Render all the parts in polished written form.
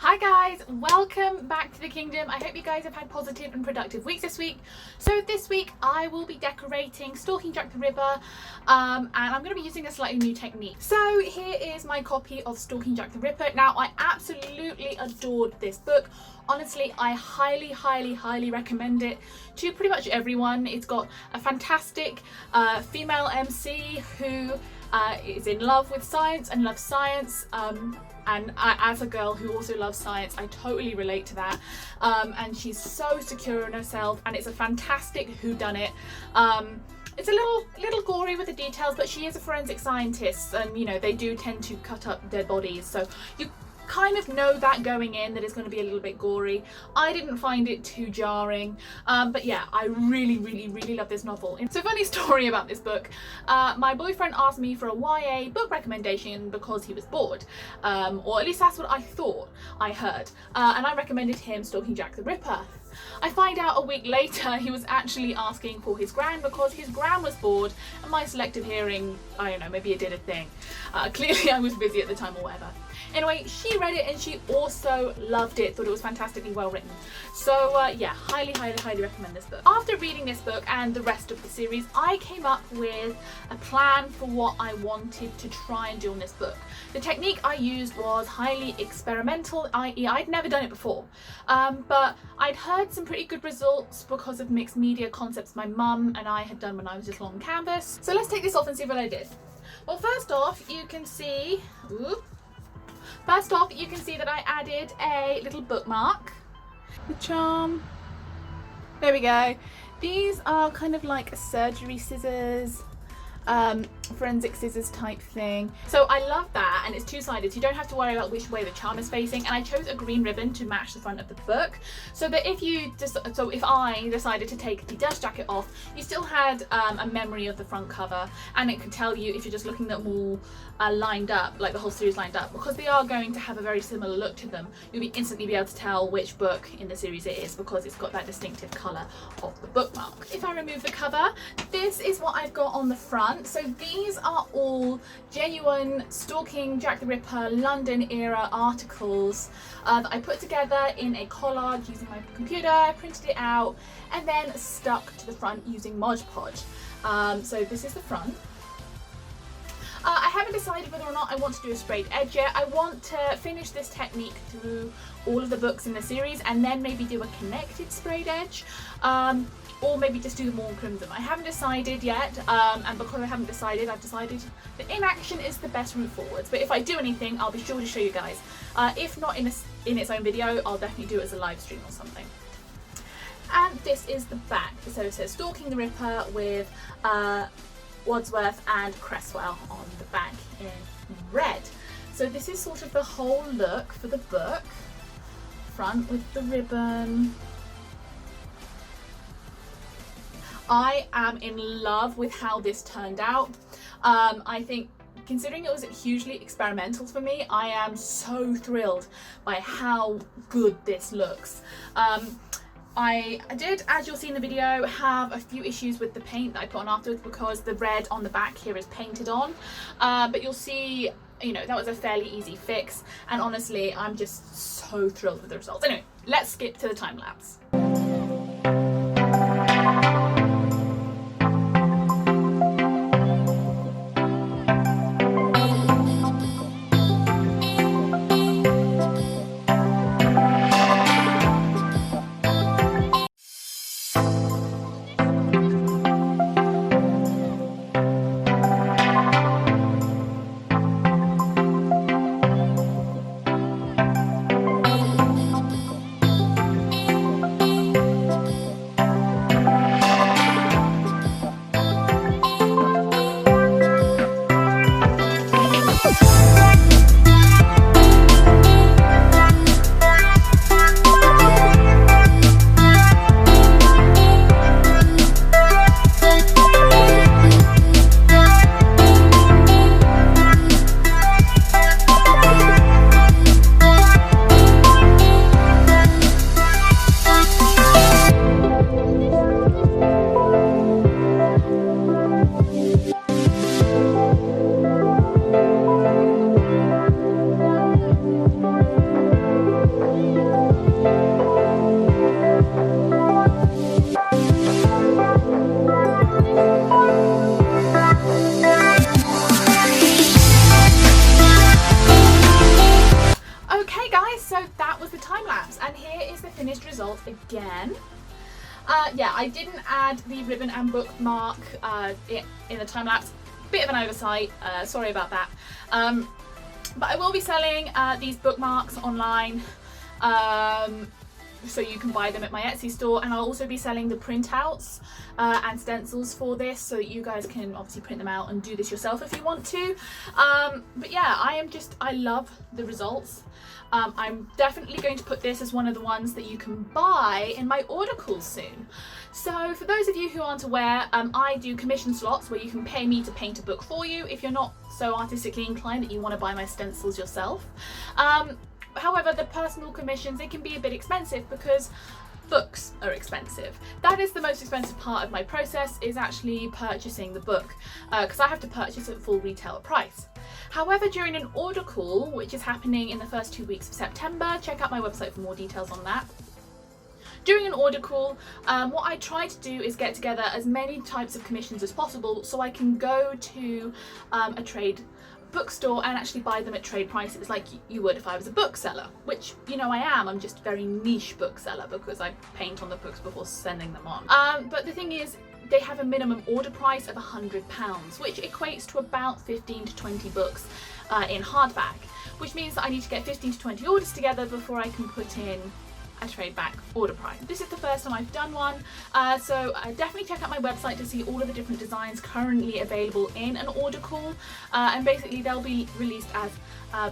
Hi guys, welcome back to the kingdom. I hope you guys have had positive and productive weeks this week. So this week I will be decorating Stalking Jack the Ripper and I'm going to be using a slightly new technique. So here is my copy of Stalking Jack the Ripper. Now I absolutely adored this book. Honestly, I highly recommend it to pretty much everyone. It's got a fantastic female MC who is in love with science and loves science. And as a girl who also loves science, I totally relate to that. And she's so secure in herself, and it's a fantastic whodunit. It's a little gory with the details, but she is a forensic scientist, and you know they do tend to cut up dead bodies, so you kind of know that going in that it's going to be a little bit gory. I didn't find it too jarring, but yeah, I really love this novel. It's a funny story about this book. My boyfriend asked me for a YA book recommendation because he was bored, or at least that's what I thought I heard, and I recommended him Stalking Jack the Ripper. I find out a week later he was actually asking for his gran because his gran was bored, and my selective hearing, I don't know, maybe it did a thing. Clearly I was busy at the time or whatever. Anyway, she read it and she also loved it, thought it was fantastically well written. So yeah, highly recommend this book. After reading this book and the rest of the series, I came up with a plan for what I wanted to try and do on this book. The technique I used was highly experimental, i.e. I'd never done it before, but I'd heard some pretty good results because of mixed media concepts my mum and I had done when I was just on canvas. So let's take this off and see what I did. Well, first off you can see that I added a little bookmark. The charm. There we go. These are kind of like surgery scissors, forensic scissors type thing. So I love that, and it's two-sided, so you don't have to worry about which way the charm is facing. And I chose a green ribbon to match the front of the book, so that if I decided to take the dust jacket off, you still had a memory of the front cover, and it could tell you if you're just looking at them all lined up, like the whole series lined up, because they are going to have a very similar look to them. You'll be instantly be able to tell which book in the series it is because it's got that distinctive colour of the bookmark. If I remove the cover, this is what I've got on the front. So these are all genuine Stalking Jack the Ripper London era articles that I put together in a collage using my computer, printed it out, and then stuck to the front using Mod Podge. So this is the front. I haven't decided whether or not I want to do a sprayed edge yet. I want to finish this technique through all of the books in the series and then maybe do a connected sprayed edge, or maybe just do them all in crimson. I haven't decided yet, and because I haven't decided, I've decided that inaction is the best route forwards. But if I do anything, I'll be sure to show you guys. If not in its own video, I'll definitely do it as a live stream or something. And this is the back. So it says Stalking the Ripper with Wadsworth and Cresswell on the back in red. So this is sort of the whole look for the book. Front with the ribbon. I am in love with how this turned out. I think, considering it was hugely experimental for me, I am so thrilled by how good this looks. I did, as you'll see in the video, have a few issues with the paint that I put on afterwards because the red on the back here is painted on, but you'll see, you know, that was a fairly easy fix, and honestly I'm just so thrilled with the results. Anyway, let's skip to the time lapse. Okay guys, so that was the time lapse, and here is the finished result again. Yeah, I didn't add the ribbon and bookmark in the time lapse. Bit of an oversight, sorry about that. But I will be selling these bookmarks online, so you can buy them at my Etsy store, and I'll also be selling the printouts and stencils for this, so that you guys can obviously print them out and do this yourself if you want to. But yeah, I love the results. I'm definitely going to put this as one of the ones that you can buy in my order calls soon. So for those of you who aren't aware, I do commission slots where you can pay me to paint a book for you if you're not so artistically inclined that you want to buy my stencils yourself. However, the personal commissions, they can be a bit expensive because books are expensive. That is the most expensive part of my process, is actually purchasing the book, because I have to purchase at full retail price. However, during an order call, which is happening in the first 2 weeks of September, check out my website for more details on that. During an order call, what I try to do is get together as many types of commissions as possible, so I can go to a trade bookstore and actually buy them at trade prices like you would if I was a bookseller, which, you know, I am. I'm just a very niche bookseller because I paint on the books before sending them on. But the thing is, they have a minimum order price of £100, which equates to about 15 to 20 books in hardback, which means that I need to get 15 to 20 orders together before I can put in a trade back order price. This is the first time I've done one, so definitely check out my website to see all of the different designs currently available in an order call, and basically they'll be released as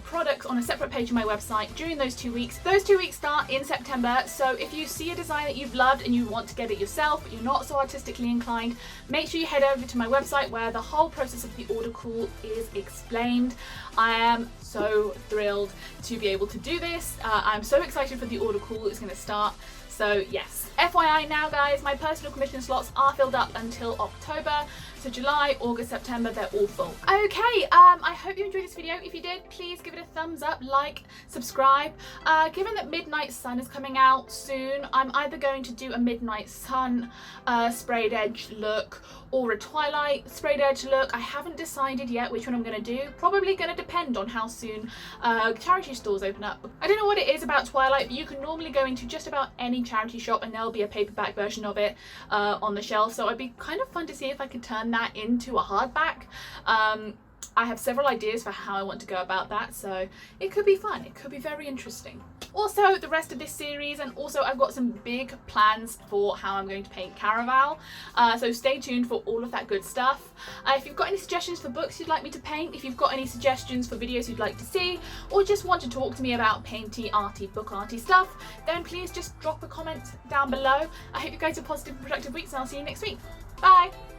products on a separate page on my website during those 2 weeks. Those 2 weeks start in September, so if you see a design that you've loved and you want to get it yourself but you're not so artistically inclined, make sure you head over to my website where the whole process of the order call is explained. I am so thrilled to be able to do this. I'm so excited for the order call that's going to start. So yes, FYI now guys, my personal commission slots are filled up until October. So July, August, September, they're all full. Okay, I hope you enjoyed this video. If you did, please give it a thumbs up, like, subscribe. Given that Midnight Sun is coming out soon, I'm either going to do a Midnight Sun sprayed edge look or a Twilight sprayed edge look. I haven't decided yet which one I'm going to do. Probably going to depend on how soon charity stores open up. I don't know what it is about Twilight, but you can normally go into just about any charity shop and there'll be a paperback version of it on the shelf. So it'd be kind of fun to see if I could turn that into a hardback. I have several ideas for how I want to go about that, so it could be fun. It could be very interesting. Also, the rest of this series, and also I've got some big plans for how I'm going to paint Caraval, so stay tuned for all of that good stuff. If you've got any suggestions for books you'd like me to paint, if you've got any suggestions for videos you'd like to see, or just want to talk to me about painty, arty, book arty stuff, then please just drop a comment down below. I hope you guys have positive and productive weeks, and I'll see you next week. Bye!